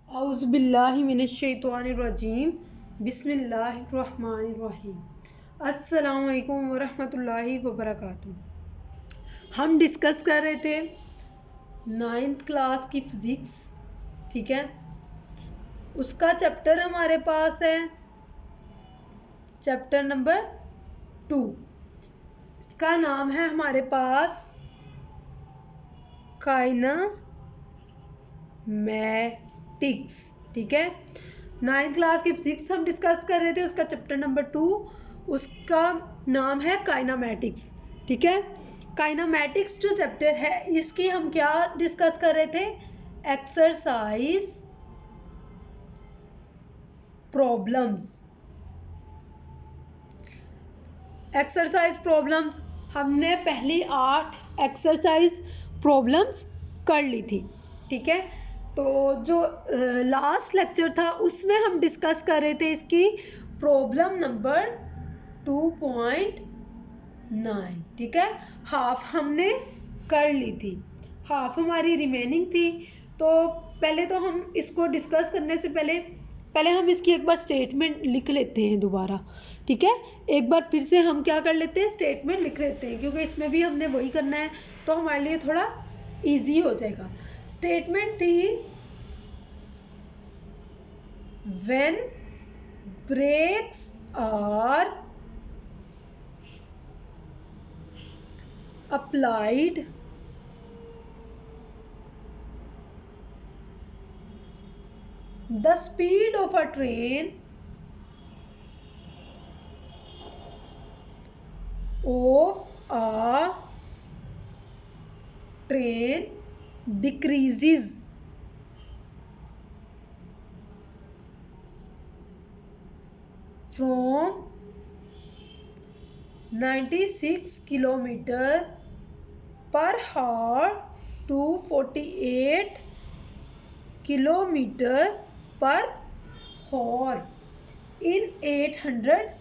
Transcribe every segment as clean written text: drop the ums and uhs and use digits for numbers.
औज़ुबिल्लाहि मिनश्शैतानिर्रजीम बिस्मिल्लाहिर्रहमानिर्रहीम। अस्सलामु अलैकुम वरहमतुल्लाहि वबरकातुहू। हम डिस्कस कर रहे थे 9th क्लास की फिज़िक्स, ठीक है। उसका चैप्टर हमारे पास है चैप्टर नंबर 2। इसका नाम है हमारे पास काइनामैटिक्स, ठीक है। 9th क्लास की फिजिक्स हम डिस्कस कर रहे थे, उसका चैप्टर नंबर 2, उसका नाम है काइनामैटिक्स, ठीक है। काइनामैटिक्स जो चैप्टर है इसकी हम क्या डिस्कस कर रहे थे, एक्सरसाइज प्रॉब्लम्स। एक्सरसाइज प्रॉब्लम्स हमने पहली 8 एक्सरसाइज प्रॉब्लम्स कर ली थी, ठीक है। तो जो लास्ट लेक्चर था उसमें हम डिस्कस कर रहे थे इसकी प्रॉब्लम नंबर 2.9, ठीक है। हाफ हमने कर ली थी, हाफ हमारी रिमेनिंग थी। तो पहले तो हम इसको डिस्कस करने से पहले हम इसकी एक बार स्टेटमेंट लिख लेते हैं दोबारा, ठीक है। एक बार फिर से हम क्या कर लेते हैं, स्टेटमेंट लिख लेते हैं, क्योंकि इसमें भी हमने वही करना है तो हमारे लिए थोड़ा इजी हो जाएगा। स्टेटमेंट थी, when brakes are applied the speed of a train decreases from 96 kilometer per hour to 48 kilometer per hour in 800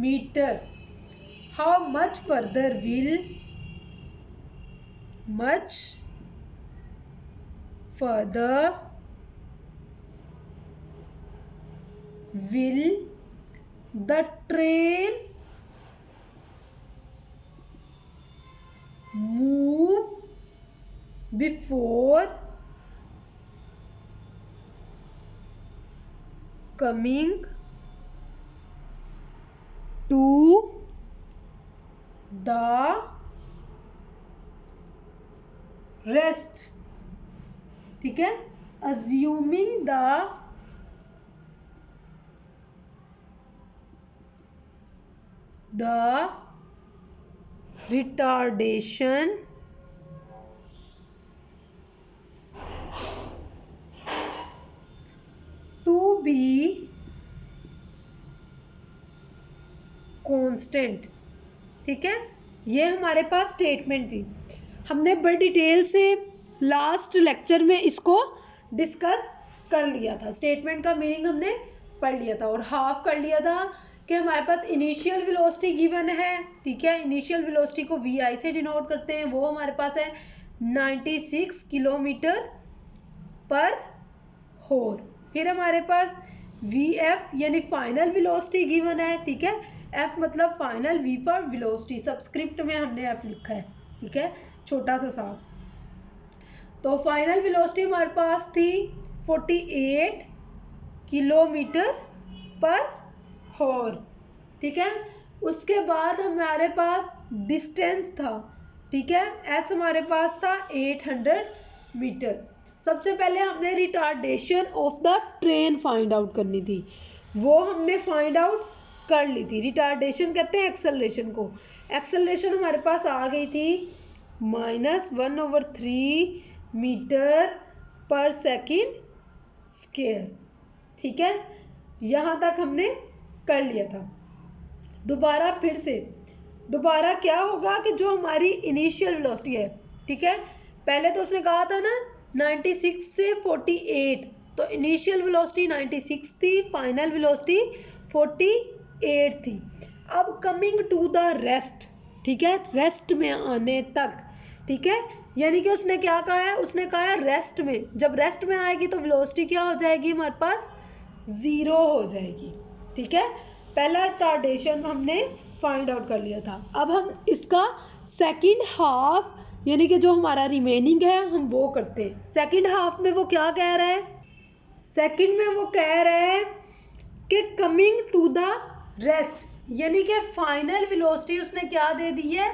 meter. How much further will the train move before coming to the rest, ठीक है। assuming the retardation to be constant, ठीक है। ये हमारे पास statement थी। हमने बड़ी detail से लास्ट लेक्चर में इसको डिस्कस कर लिया था, स्टेटमेंट का मीनिंग हमने पढ़ लिया था और हाफ कर लिया था कि हमारे पास इनिशियल वेलोसिटी गिवन है, ठीक है। इनिशियल वेलोसिटी को वी आई से डिनोट करते हैं, वो हमारे पास है 96 किलोमीटर पर होर। फिर हमारे पास वी एफ यानी फाइनल वेलोसिटी गिवन है, ठीक है। एफ मतलब final, V for velocity, subscript में हमने एफ लिखा है, ठीक है, छोटा सा साथ। तो फाइनल वेलोसिटी हमारे पास थी 48 किलोमीटर पर हॉर, ठीक है। उसके बाद हमारे पास डिस्टेंस था, ठीक है, एस हमारे पास था 800 मीटर। सबसे पहले हमने retardation of the train find out करनी थी, वो हमने फाइंड आउट कर ली थी। रिटार्डेशन कहते हैं एक्सेलरेशन को। एक्सेलरेशन हमारे पास आ गई थी -1/3 मीटर पर सेकेंड स्क्वायर, ठीक है। यहाँ तक हमने कर लिया था। दोबारा क्या होगा कि जो हमारी इनिशियल वेलोसिटी है, ठीक है, पहले तो उसने कहा था ना 96 से 48, तो इनिशियल वेलोसिटी 96 थी, फाइनल वेलोसिटी 48 थी। अब कमिंग टू द रेस्ट, ठीक है, रेस्ट में आने तक, ठीक है, यानी कि उसने क्या कहा है, उसने कहा है रेस्ट में, जब रेस्ट में आएगी तो वेलोसिटी क्या हो जाएगी हमारे पास, 0 हो जाएगी। ठीक है, पहला रिटार्डेशन हमने फाइंड आउट कर लिया था। अब हम इसका सेकंड हाफ यानी कि जो हमारा रिमेनिंग है हम वो करते हैं। सेकंड हाफ में वो क्या कह रहा है, सेकंड में वो कह रहा है कि कमिंग टू द रेस्ट, यानी कि फाइनल वेलोसिटी उसने क्या दे दी है,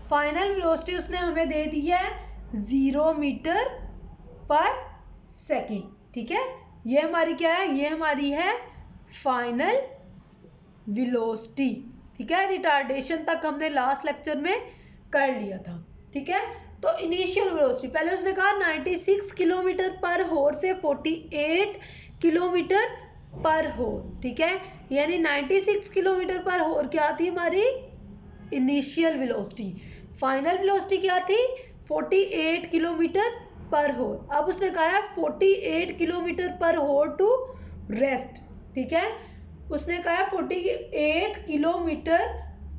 फाइनल वेलोसिटी उसने हमें दे दी है 0 मीटर पर सेकंड। ठीक है, ये हमारी क्या है, ये हमारी है फाइनल वेलोसिटी। ठीक है, रिटार्डेशन तक हमने लास्ट लेक्चर में कर लिया था। ठीक है, तो इनिशियल वेलोसिटी पहले उसने कहा 96 किलोमीटर पर हॉर से 48 किलोमीटर पर हॉर। ठीक है, यानी 96 किलोमीटर पर हॉर क्या थी हमारी इनिशियल वेलोसिटी, फाइनल वेलोसिटी क्या थी 48 किलोमीटर पर हॉर। अब उसने कहा है 48 किलोमीटर पर हॉर टू रेस्ट। ठीक है, उसने कहा है 48 किलोमीटर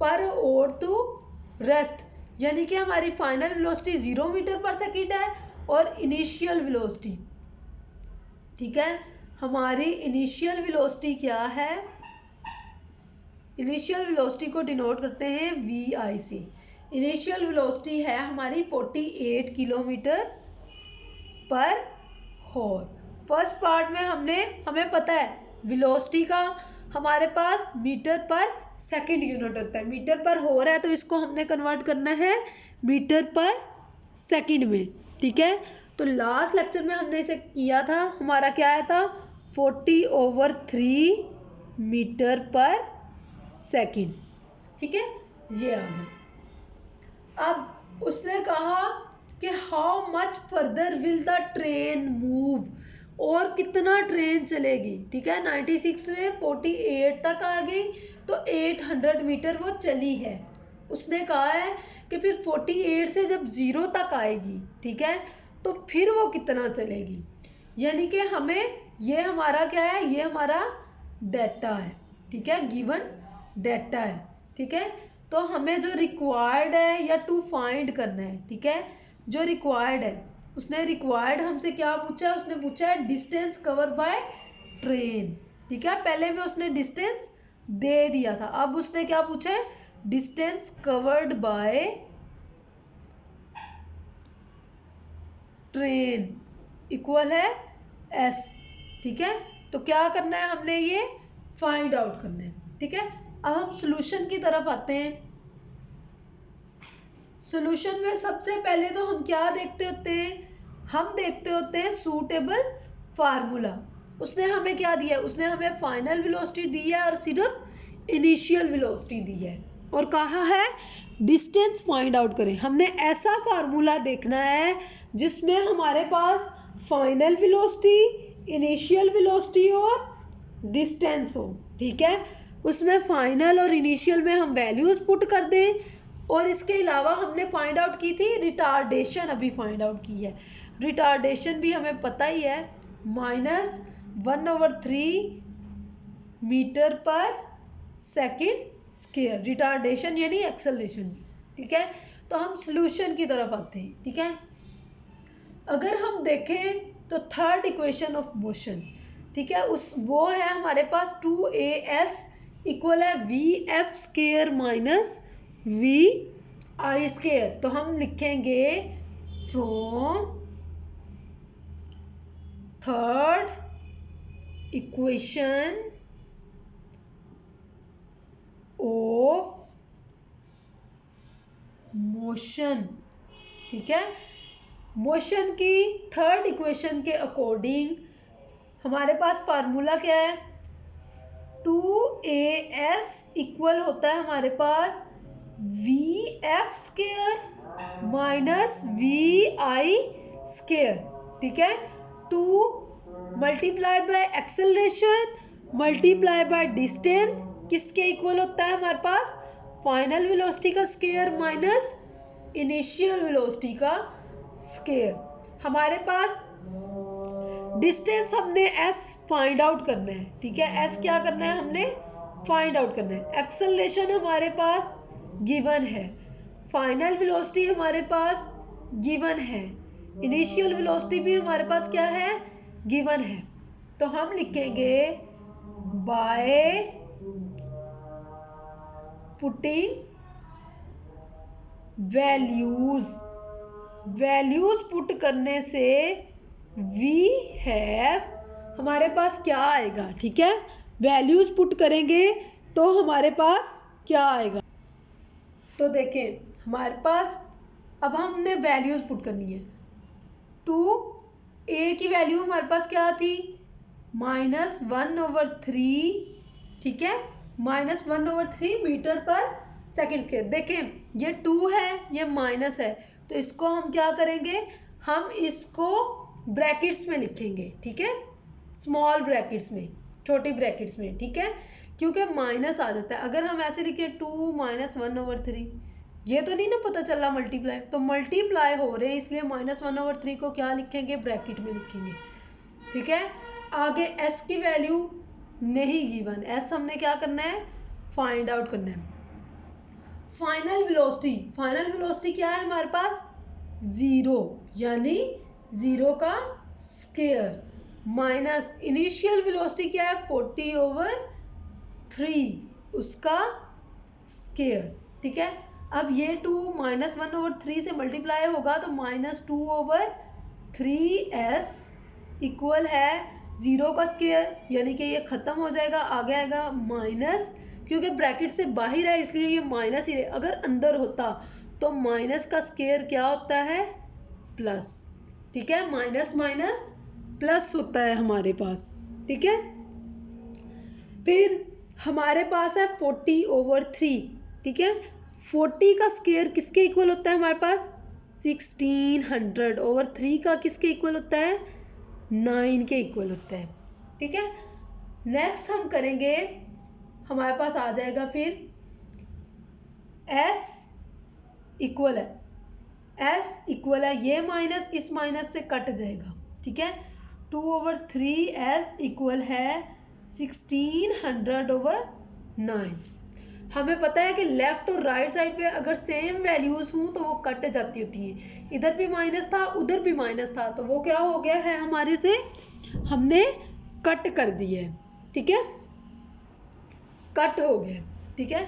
पर हॉर टू रेस्ट, यानी कि हमारी फाइनल वेलोसिटी 0 मीटर पर सेकंड है और इनिशियल वेलोसिटी, ठीक है, हमारी इनिशियल वेलोसिटी क्या है, इनिशियल वेलोसिटी को डिनोट करते हैं VI से। इनिशियल वेलोसिटी है हमारी 48 किलोमीटर पर हॉर। फर्स्ट पार्ट में हमें पता है वेलोसिटी का हमारे पास मीटर पर सेकंड यूनिट होता है, मीटर पर हॉर है तो इसको हमने कन्वर्ट करना है मीटर पर सेकंड में। ठीक है, तो लास्ट लेक्चर में हमने इसे किया था, हमारा क्या आया था 40/3 मीटर पर सेकंड। ठीक है, ये आ गया। अब उसने कहा कि how much further will the train move, और कितना ट्रेन चलेगी। ठीक है, 96 से 48 तक आ गई तो 800 मीटर वो चली है। उसने कहा है कि फिर 48 से जब 0 तक आएगी, ठीक है, तो फिर वो कितना चलेगी, यानी कि हमें ये हमारा क्या है, ये हमारा डेटा है। ठीक है, गिवन डेटा है। ठीक है, तो हमें जो रिक्वायर्ड है या टू फाइंड करना है, ठीक है, जो रिक्वायर्ड है, उसने रिक्वायर्ड हमसे क्या पूछा है, उसने पूछा है डिस्टेंस कवर बाय ट्रेन। ठीक है, पहले में उसने डिस्टेंस दे दिया था, अब उसने क्या पूछा है distance covered by train equal है S। ठीक है, तो क्या करना है हमने ये फाइंड आउट करना है। ठीक है, अब हम सॉल्यूशन की तरफ आते हैं। सॉल्यूशन में सबसे पहले तो हम क्या देखते होते हैं, हम देखते होते हैं सूटेबल फार्मूला। उसने हमें क्या दिया है, उसने हमें फाइनल वेलोसिटी दी है और सिर्फ इनिशियल वेलोसिटी दी है और कहा है डिस्टेंस फाइंड आउट करें। हमने ऐसा फार्मूला देखना है जिसमें हमारे पास फाइनल वेलोसिटी, इनिशियल वेलोसिटी और डिस्टेंस हो। ठीक है, उसमें फाइनल और इनिशियल में हम वैल्यूज पुट कर दें, और इसके अलावा हमने फाइंड आउट की थी रिटार्डेशन, अभी फाइंड आउट की है। रिटार्डेशन भी हमें पता ही है -1/3 मीटर पर सेकंड स्क्वायर, रिटार्डेशन यानी एक्सेलरेशन। ठीक है, तो हम सॉल्यूशन की तरफ आते हैं। ठीक है, अगर हम देखें तो थर्ड इक्वेशन ऑफ मोशन, ठीक है, वो है हमारे पास 2AS इक्वल है VF² माइनस VI²। तो हम लिखेंगे from third equation of motion. ठीक है, मोशन की थर्ड इक्वेशन के अकॉर्डिंग हमारे पास फार्मूला क्या है, 2AS इक्वल होता है हमारे पास VF² माइनस VI²। ठीक है, 2 multiply by acceleration multiply by distance किसके इक्वल होता है हमारे पास, फाइनल वेलोसिटी का स्क्वायर माइनस इनिशियल वेलोसिटी का स्क्वायर। हमारे पास डिस्टेंस हमने S फाइंड आउट करना है। ठीक है, S क्या करना है हमने फाइंड आउट करना है। एक्सेलरेशन हमारे पास गिवन है, फाइनल वेलोसिटी हमारे पास गिवन है, इनिशियल वेलोसिटी भी हमारे पास क्या है, गिवन है। तो हम लिखेंगे बाय पुटिंग वैल्यूज पुट करने से वी हैव, हमारे पास क्या आएगा, ठीक है, वैल्यूज पुट करेंगे तो हमारे पास क्या आएगा। तो देखें हमारे पास अब हमने वैल्यूज पुट करनी है। टू ए की वैल्यू हमारे पास क्या थी, -1/3, ठीक है, -1/3 मीटर पर सेकंड स्क्वायर। देखें ये 2 है, ये माइनस है, तो इसको हम क्या करेंगे, हम इसको ब्रैकेट्स में लिखेंगे, ठीक है, स्मॉल ब्रैकेट्स में, छोटी ब्रैकेट्स में, ठीक है, क्योंकि माइनस आ जाता है। अगर हम ऐसे लिखें 2 - 1/3, ये तो नहीं ना पता चल रहा मल्टीप्लाई, तो मल्टीप्लाई हो रहे हैं, इसलिए -1/3 को क्या लिखेंगे, ब्रैकेट में लिखेंगे, ठीक है। आगे एस की वैल्यू नहीं गिवन, एस हमने क्या करना है, फाइंड आउट करना है। फाइनल वेलोसिटी क्या है हमारे पास, 0, यानी 0 का स्क्वायर, माइनस इनिशियल वेलोसिटी क्या है, 40/3, उसका स्क्वायर, ठीक है। अब ये 2 -1/3 से मल्टीप्लाई होगा तो -2/3s इक्वल है 0 का स्क्वायर, यानी कि ये खत्म हो जाएगा, आगे आएगा माइनस, क्योंकि ब्रैकेट से बाहर है इसलिए ये माइनस ही रहे। अगर अंदर होता तो माइनस का स्क्वायर क्या होता है, प्लस, ठीक है, माइनस माइनस प्लस होता है हमारे पास, ठीक है। फिर हमारे पास है 40/3, ठीक है, 40 का स्क्वायर किसके इक्वल होता है हमारे पास, 1600/3 का किसके इक्वल होता है, 9 के इक्वल होता है, ठीक है। नेक्स्ट हम करेंगे, हमारे पास आ जाएगा फिर s इक्वल है, ये माइनस इस माइनस से कट जाएगा, ठीक है, 2/3s इक्वल है 1600/9। हमें पता है कि लेफ्ट और राइट साइड पे अगर सेम वैल्यूज हों तो वो कट जाती होती हैं, इधर भी माइनस था उधर भी माइनस था, तो वो क्या हो गया है, हमारे से हमने कट कर दिए, ठीक है, कट हो गए, ठीक है।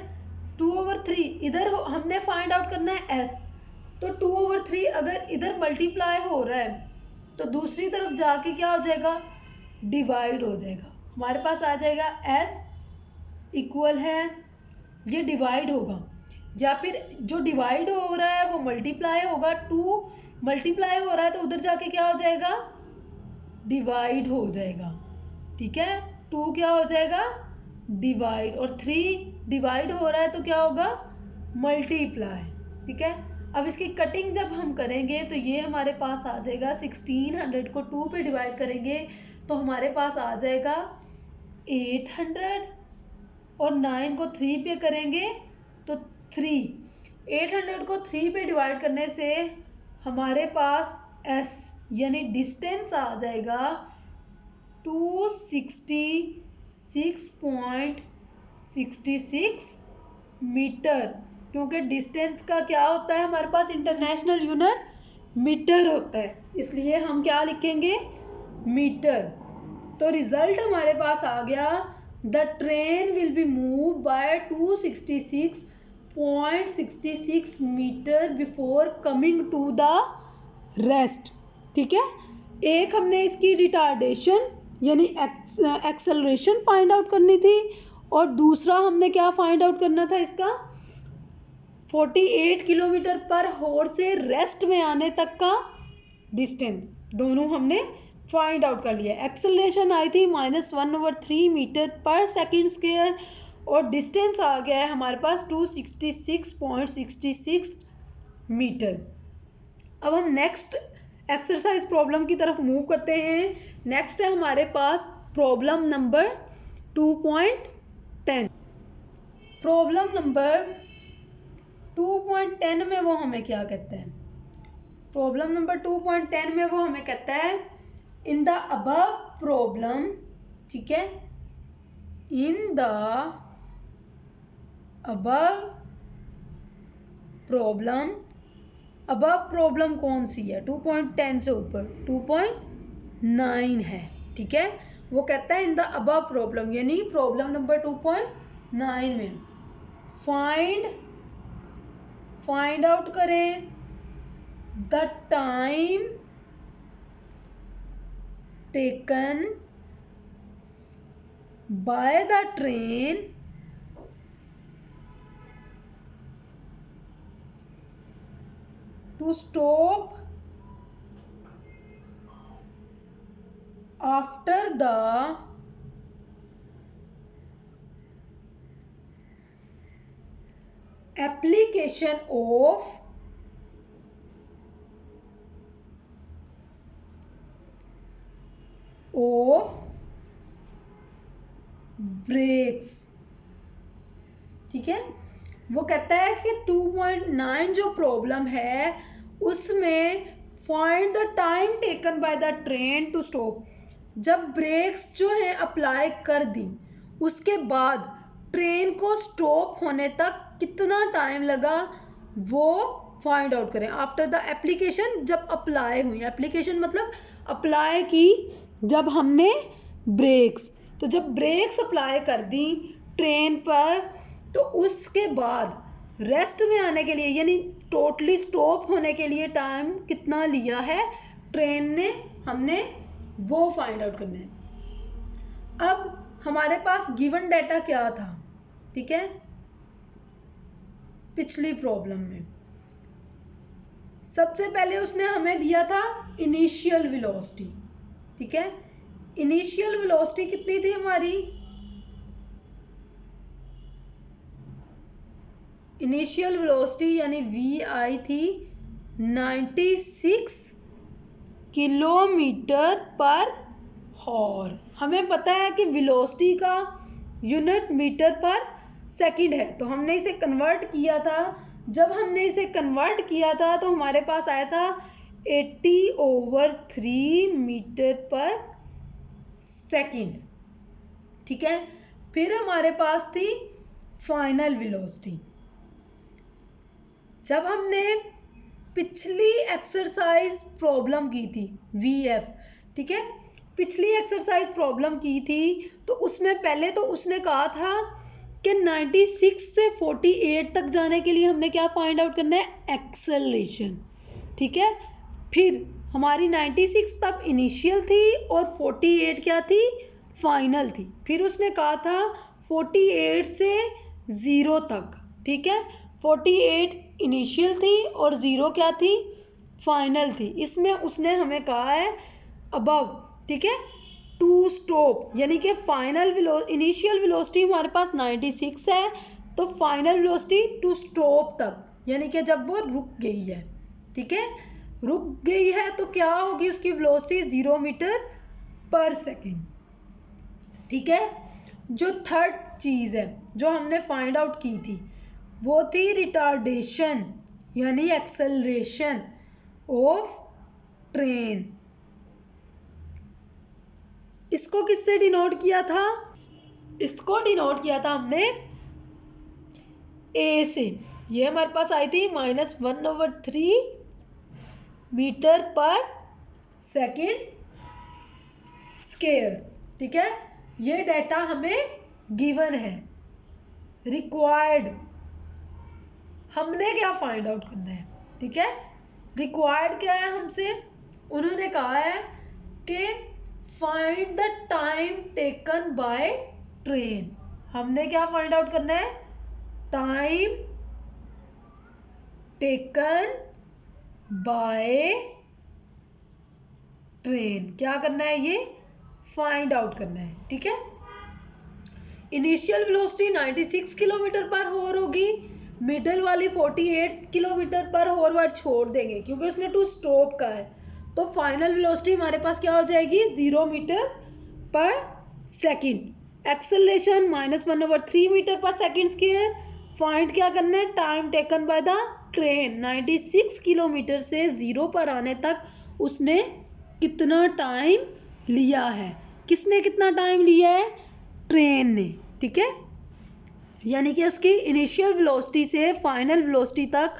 2/3 इधर हमने फाइंड आउट करना है s, तो 2/3 अगर इधर मल्टीप्लाई हो रहा है तो दूसरी तरफ जाके क्या हो जाएगा, डिवाइड हो जाएगा, हमारे पास आ जाएगा s इक्वल है, ये डिवाइड होगा, या फिर जो डिवाइड हो रहा है वो मल्टीप्लाई होगा, 2 मल्टीप्लाई हो रहा है तो उधर जाके क्या हो जाएगा, डिवाइड हो जाएगा, ठीक है, 2 क्या हो जाएगा, डिवाइड, और 3 डिवाइड हो रहा है तो क्या होगा, मल्टीप्लाई, ठीक है। अब इसकी कटिंग जब हम करेंगे तो ये हमारे पास आ जाएगा, 1600 को 2 पे डिवाइड करेंगे तो हमारे पास आ जाएगा 800, और 9 को 3 पे करेंगे तो 3, 800 को 3 पे डिवाइड करने से हमारे पास s यानी डिस्टेंस आ जाएगा 266.66 मीटर, क्योंकि डिस्टेंस का क्या होता है हमारे पास, इंटरनेशनल यूनिट मीटर होता है, इसलिए हम क्या लिखेंगे, मीटर। तो रिजल्ट हमारे पास आ गया, the train will be move by 266.66 metre before coming to the rest, ठीक है। एक हमने इसकी रिटार्डेशन यानी एक्सेलरेशन फाइंड आउट करनी थी, और दूसरा हमने क्या फाइंड आउट करना था, इसका 48 किलोमीटर पर हॉर से रेस्ट में आने तक का डिस्टेंस, दोनों हमने फाइंड आउट कर लिया। एक्सेलरेशन आई थी -1/3 मीटर पर सेकंड स्क्वायर, और डिस्टेंस आ गया है हमारे पास 266.66 मीटर। अब हम नेक्स्ट एक्सरसाइज प्रॉब्लम की तरफ मूव करते हैं। नेक्स्ट है हमारे पास प्रॉब्लम नंबर 2.10। प्रॉब्लम नंबर 2.10 में वो हमें क्या कहते हैं, प्रॉब्लम नंबर 2.10 में वो हमें कहता है, इन द अबव प्रॉब्लम, ठीक है, in the above problem above problem कौन सी है? 2.10 से ऊपर 2.9 है, ठीक है। वो कहता है इन द अबव प्रॉब्लम, यानी प्रॉब्लम नंबर 2.9 में फाइंड आउट करें the time taken by the train to stop after the application of brakes, ठीक है। वो कहता है कि 2.9 जो प्रॉब्लम है उसमें find the time taken by the train to stop, जब ब्रेक्स जो है अप्लाई कर दी उसके बाद ट्रेन को स्टॉप होने तक कितना टाइम लगा वो फाइंड आउट करें। आफ्टर द एप्लीकेशन, जब अप्लाई हुई, एप्लीकेशन मतलब अप्लाई की जब हमने ब्रेक्स, तो जब ब्रेक्स अप्लाई कर दी ट्रेन पर तो उसके बाद रेस्ट में आने के लिए यानी टोटली स्टॉप होने के लिए टाइम कितना लिया है ट्रेन ने, हमने वो फाइंड आउट करना है। अब हमारे पास गिवन डेटा क्या था, ठीक है, पिछली प्रॉब्लम में सबसे पहले उसने हमें दिया था इनिशियल वेलोसिटी, ठीक है। इनिशियल वेलोसिटी कितनी थी हमारी? इनिशियल वेलोसिटी यानी VI थी 96 किलोमीटर पर हॉर। हमें पता है कि वेलोसिटी का यूनिट मीटर पर सेकंड है, तो हमने इसे कन्वर्ट किया था। जब हमने इसे कन्वर्ट किया था तो हमारे पास आया था 80/3 मीटर पर सेकंड, ठीक है। फिर हमारे पास थी फाइनल वेलोसिटी। जब हमने पिछली एक्सरसाइज प्रॉब्लम की थी VF, ठीक है, पिछली एक्सरसाइज प्रॉब्लम की थी तो उसमें पहले तो उसने कहा था कि 96 से 48 तक जाने के लिए हमने क्या फाइंड आउट करना है? एक्सेलरेशन, ठीक है। फिर हमारी 96 तब इनिशियल थी और 48 क्या थी? फाइनल थी। फिर उसने कहा था 48 से 0 तक, ठीक है, 48 इनिशियल थी और 0 क्या थी? फाइनल थी। इसमें उसने हमें कहा है अबव, ठीक है, टू स्टॉप, यानी कि फाइनल इनिशियल वेलोसिटी हमारे पास 96 है तो फाइनल वेलोसिटी टू स्टॉप तक, यानी कि जब वो रुक गई है, ठीक है, रुक गई है तो क्या होगी उसकी वेलोसिटी? 0 मीटर पर सेकेंड, ठीक है। जो थर्ड चीज है जो हमने फाइंड आउट की थी वो थी रिटार्डेशन यानी एक्सेलरेशन ऑफ ट्रेन। इसको किससे डिनोट किया था? इसको डिनोट किया था हमने A से। ये हमारे पास आई थी -1/3 मीटर पर सेकेंड स्क्वायर, ठीक है। ये डेटा हमें गिवन है। रिक्वायर्ड हमने क्या फाइंड आउट करना है, ठीक है। रिक्वायर्ड क्या है हमसे? उन्होंने कहा है कि find the time taken by train. हमने क्या फाइंड आउट करना है? Time taken by train. क्या करना है? ये फाइंड आउट करना है, ठीक है। इनिशियल वेलोसिटी 96 किलोमीटर पर हॉर होगी, मिडल वाली 48 किलोमीटर पर हॉर वर्ड छोड़ देंगे क्योंकि उसने टू स्टॉप का है। तो फाइनल वेलोसिटी हमारे पास क्या हो जाएगी? 0 मीटर पर सेकेंड। एक्सेलरेशन -1/3 मीटर पर सेकेंड स्क्वायर। फाइंड क्या करना है? Time taken by the train. 96 kilometre से 0 पर आने तक उसने कितना टाइम लिया है? किसने कितना टाइम लिया है? ट्रेन ने, ठीक है। यानी कि उसकी इनिशियल वेलोसिटी से फाइनल वेलोसिटी तक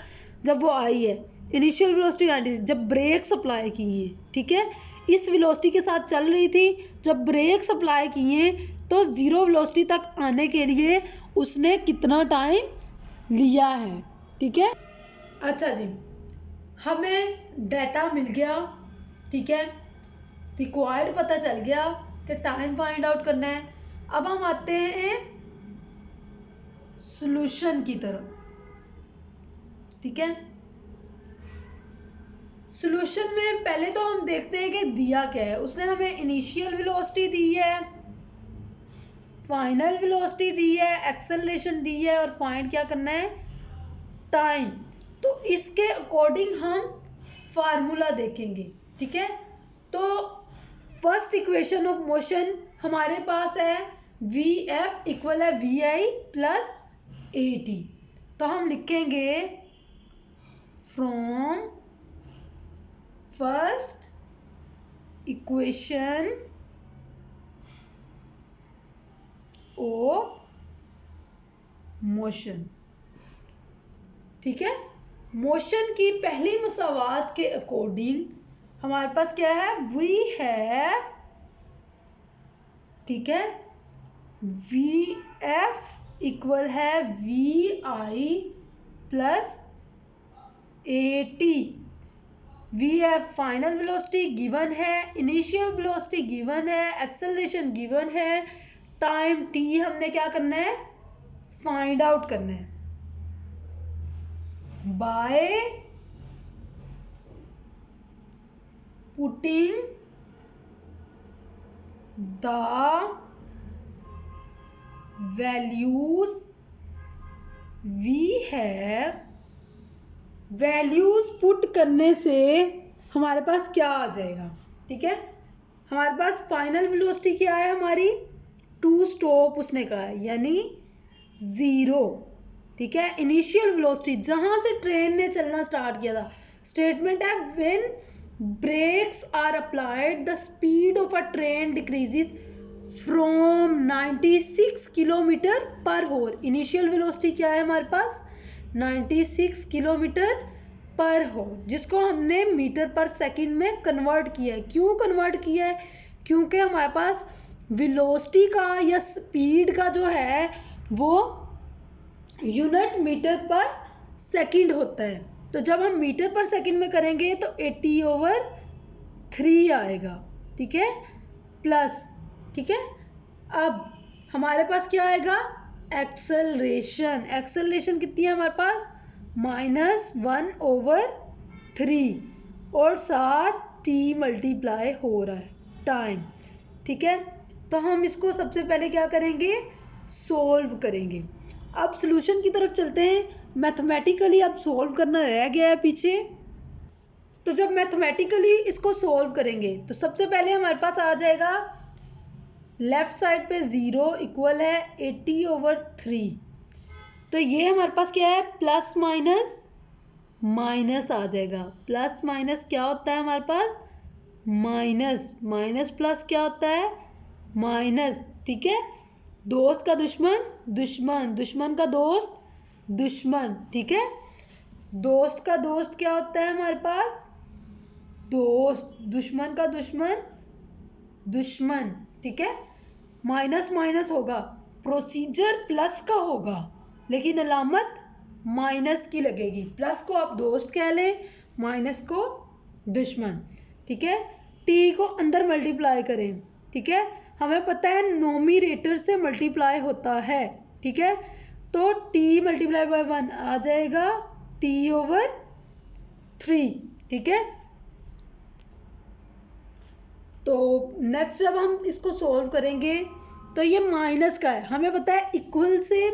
जब वो आई है इनिशियल वेलोसिटी 96 जब ब्रेक्स अप्लाई किए, ठीक है, इस वेलोसिटी के साथ चल रही थी, जब ब्रेक्स अप्लाई किए तो ज़ीरो वेलोसिटी तक आने के लिए उसने कितना टाइम लिया है, ठीक है। अच्छा जी, हमें डाटा मिल गया, ठीक है, रिक्वायर्ड पता चल गया कि टाइम फाइंड आउट करना है। अब हम आते हैं सॉल्यूशन की तरफ, ठीक है। सॉल्यूशन में पहले तो हम देखते हैं कि दिया क्या है। उसने हमें इनिशियल वेलोसिटी दी है, फाइनल वेलोसिटी दी है, एक्सेलरेशन दी है और फाइंड क्या करना है, टाइम। तो इसके अकॉर्डिंग हम फार्मूला देखेंगे, ठीक है। तो फर्स्ट इक्वेशन ऑफ मोशन हमारे पास है वी एफ इक्वल है V I plus A T. तो हम लिखेंगे from first equation of motion, ठीक है। मोशन की पहली मसावात के अकॉर्डिंग हमारे पास क्या है, वी हैव, ठीक है, वी एफ इक्वल है V I plus A T. V F final velocity given है, इनिशियल वेलोसिटी गिवन है, एक्सेलरेशन गिवन है, टाइम टी हमने क्या करना है, फाइंड आउट करना है by putting the values we have. Values put करने से हमारे पास क्या आ जाएगा, ठीक है। हमारे पास फाइनल वेलोसिटी क्या है हमारी, टू स्टॉप उसने कहा है, यानी 0, ठीक है। इनिशियल वेलोसिटी जहां से ट्रेन ने चलना स्टार्ट किया था, स्टेटमेंट है when brakes are applied the speed of a train decreases from 96 kilometre per hour. Initial velocity क्या है हमारे पास, 96 किलोमीटर पर होर, जिसको हमने मीटर पर सेकंड में कन्वर्ट किया है। क्यों कन्वर्ट किया है, क्योंकि हमारे पास वेलोसिटी का या स्पीड का जो है वो यूनिट मीटर पर सेकंड होता है। तो जब हम मीटर पर सेकंड में करेंगे तो 80/3 आएगा, ठीक है, प्लस, ठीक है। अब हमारे पास क्या आएगा, एक्सेलरेशन। एक्सेलरेशन कितनी है हमारे पास, -1/3 और साथ टी मल्टीप्लाई हो रहा है टाइम, ठीक है। तो हम इसको सबसे पहले क्या करेंगे, सोल्व करेंगे। अब सॉल्यूशन की तरफ चलते हैं। मैथमेटिकली अब सोल्व करना रह गया है पीछे। तो जब मैथमेटिकली इसको सोल्व करेंगे तो सबसे पहले हमारे पास आ जाएगा लेफ्ट साइड पे 0 इक्वल है 80/3। तो ये हमारे पास क्या है, प्लस माइनस माइनस आ जाएगा। प्लस माइनस क्या होता है हमारे पास, माइनस, माइनस प्लस क्या होता है, माइनस, ठीक है। दोस्त का दुश्मन दुश्मन, दुश्मन का दोस्त दुश्मन, ठीक है। दोस्त का दोस्त क्या होता है हमारे पास, दोस्त, दुश्मन का दुश्मन दुश्मन, ठीक है। माइनस माइनस होगा, प्रोसीजर प्लस का होगा लेकिन अलामत माइनस की लगेगी। प्लस को आप दोस्त कह लें, माइनस को दुश्मन, ठीक है। टी को अंदर मल्टीप्लाई करें, ठीक है। हमें पता है नोमिनेटर से मल्टीप्लाई होता है, ठीक है। तो टी मल्टीप्लाई बाय 1 आ जाएगा T/3, ठीक है। तो नेक्स्ट जब हम इसको सॉल्व करेंगे तो ये माइनस का है, हमें पता है इक्वल से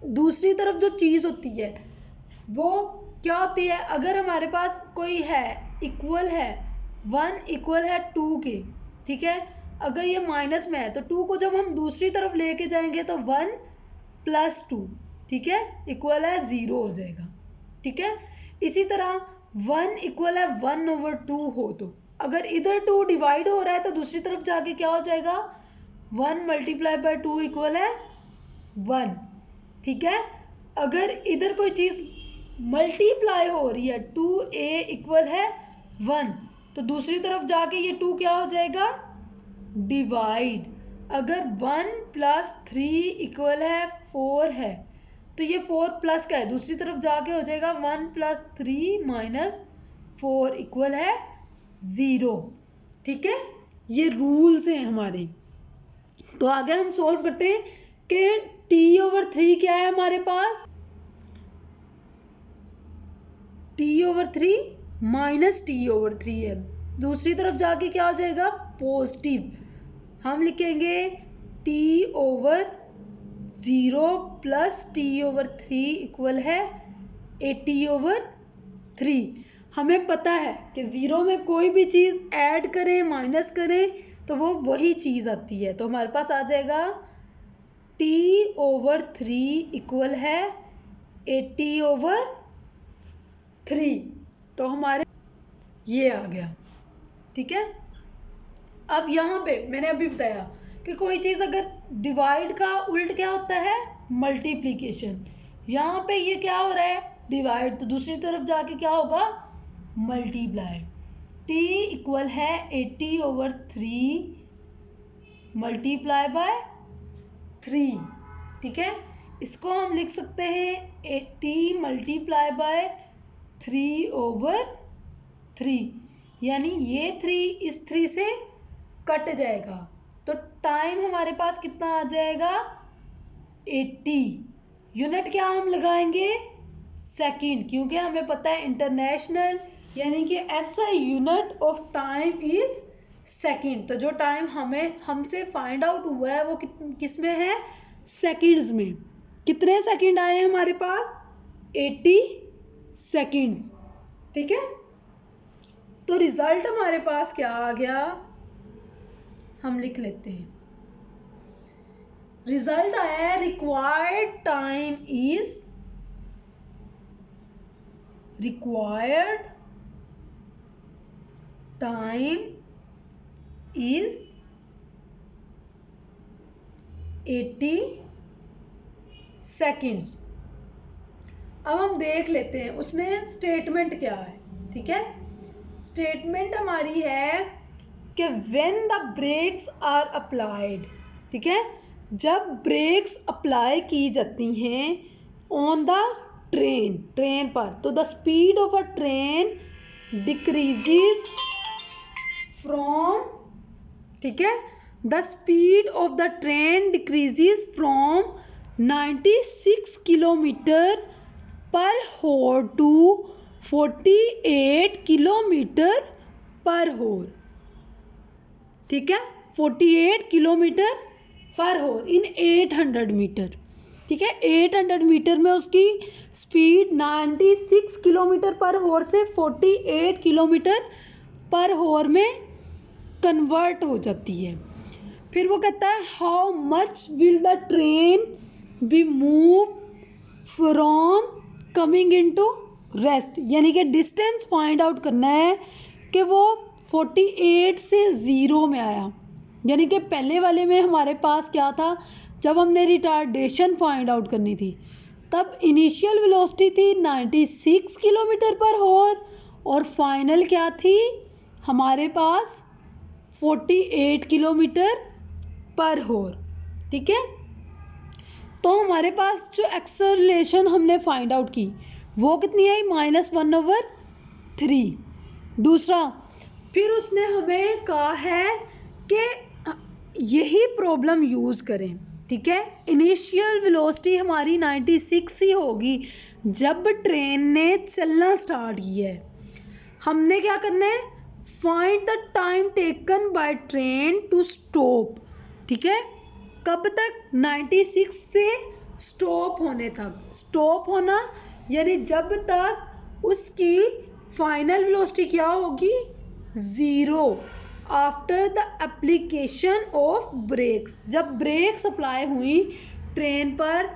दूसरी तरफ जो चीज़ होती है वो क्या होती है। अगर हमारे पास कोई है इक्वल है 1 इक्वल है 2 के, ठीक है। अगर ये माइनस में है तो 2 को जब हम दूसरी तरफ लेके जाएंगे तो 1 + 2, ठीक है, इक्वल है 0 हो जाएगा, ठीक है। इसी तरह 1 इक्वल है 1/2 हो, तो अगर इधर 2 डिवाइड हो रहा है तो दूसरी तरफ जाके क्या हो जाएगा, 1 × 2 इक्वल है 1, ठीक है। अगर इधर कोई चीज़ मल्टीप्लाई हो रही है, 2a इक्वल है 1, तो दूसरी तरफ जाके ये 2 क्या हो जाएगा, डिवाइड। अगर 1 प्लस 3 इक्वल है 4 है, तो ये 4 प्लस का है, दूसरी तरफ जाके हो जाएगा 1 प्लस 3 माइनस 4 इक्वल है 0। ठीक है, ये रूल्स हैं हमारे। तो आगे हम सॉल्व करते हैं कि t/3 क्या है हमारे पास, t/3 माइनस t/3 है, दूसरी तरफ जाके क्या हो जाएगा, पॉजिटिव। हम लिखेंगे t/0 प्लस t/3 इक्वल है 80/3। हमें पता है कि 0 में कोई भी चीज़ ऐड करें माइनस करें तो वो वही चीज़ आती है, तो हमारे पास आ जाएगा t/3 इक्वल है 80/3। तो हमारे ये आ गया। ठीक है, अब यहाँ पे मैंने अभी बताया कि कोई चीज़ अगर डिवाइड का उल्ट क्या होता है, मल्टीप्लिकेशन। यहाँ पे ये क्या हो रहा है, डिवाइड, तो दूसरी तरफ जाके क्या होगा, मल्टीप्लाई। t इक्वल है 80/3 मल्टीप्लाई बाय 3। ठीक है, इसको हम लिख सकते हैं 80 मल्टीप्लाई बाय 3/3, यानी ये 3 इस 3 से कट जाएगा, तो टाइम हमारे पास कितना आ जाएगा, 80। यूनिट क्या हम लगाएंगे, सेकंड, क्योंकि हमें पता है इंटरनेशनल यानी कि ऐसा unit of time is second. तो जो टाइम हमसे फाइंड आउट हुआ है वो किस में है, सेकंड्स में। कितने सेकंड आए हैं हमारे पास, 80 सेकंड्स। ठीक है, तो रिजल्ट हमारे पास क्या आ गया, हम लिख लेते हैं। रिजल्ट आया है, रिक्वायर्ड टाइम इज 80 सेकंड्स। अब हम देख लेते हैं उसने स्टेटमेंट क्या है। ठीक है, स्टेटमेंट हमारी है कि when the brakes are applied. ठीक है, जब ब्रेक्स अप्लाई की जाती हैं ऑन द ट्रेन पर, तो the speed of a train decreases from, ठीक है, the speed of the train decreases from 96 kilometre per होर टू 48 किलोमीटर पर होर। ठीक है, 48 किलोमीटर पर होर इन 800 मीटर। ठीक है, 800 मीटर में उसकी स्पीड 96 किलोमीटर पर होर से 48 किलोमीटर पर होर में कन्वर्ट हो जाती है। फिर वो कहता है how much will the train be move from coming into rest, यानी कि डिस्टेंस फाइंड आउट करना है कि वो 48 से 0 में आया, यानी कि पहले वाले में हमारे पास क्या था, जब हमने रिटार्डेशन फाइंड आउट करनी थी तब इनिशियल वेलोसिटी थी 96 किलोमीटर पर होर और फाइनल क्या थी हमारे पास 48 किलोमीटर पर होर। ठीक है, तो हमारे पास जो एक्सेलरेशन हमने फाइंड आउट की वो कितनी आई, -1/3। दूसरा, फिर उसने हमें कहा है कि यही प्रॉब्लम यूज़ करें। ठीक है, इनिशियल वेलोसिटी हमारी 96 ही होगी जब ट्रेन ने चलना स्टार्ट किया है। हमने क्या करना है, find the time taken by train to stop. ठीक है, कब तक, 96 से स्टॉप होने तक। स्टॉप होना यानी जब तक उसकी फाइनल वेलोसिटी क्या होगी, 0 after the application of brakes. जब ब्रेक्स अप्लाई हुई ट्रेन पर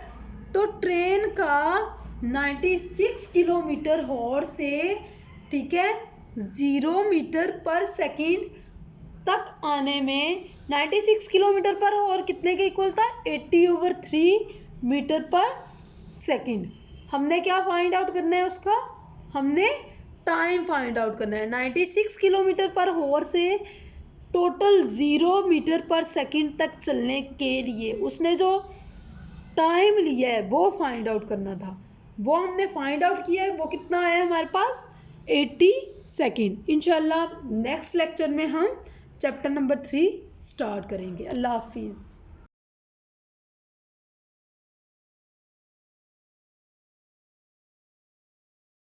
तो ट्रेन का 96 किलोमीटर हॉर से, ठीक है, 0 मीटर पर सेकंड तक आने में 96 किलोमीटर पर हॉर कितने के इक्वल था, 80/3 मीटर पर सेकंड। हमने क्या फाइंड आउट करना है उसका, हमने टाइम फाइंड आउट करना है। 96 किलोमीटर पर आवर से टोटल 0 मीटर पर सेकंड तक चलने के लिए उसने जो टाइम लिया है वो फाइंड आउट करना था। वो हमने फाइंड आउट किया है, वो कितना आया हमारे पास, 80 सेकेंड। इंशाल्लाह नेक्स्ट लेक्चर में हम चैप्टर नंबर 3 स्टार्ट करेंगे। अल्लाह हाफिज़।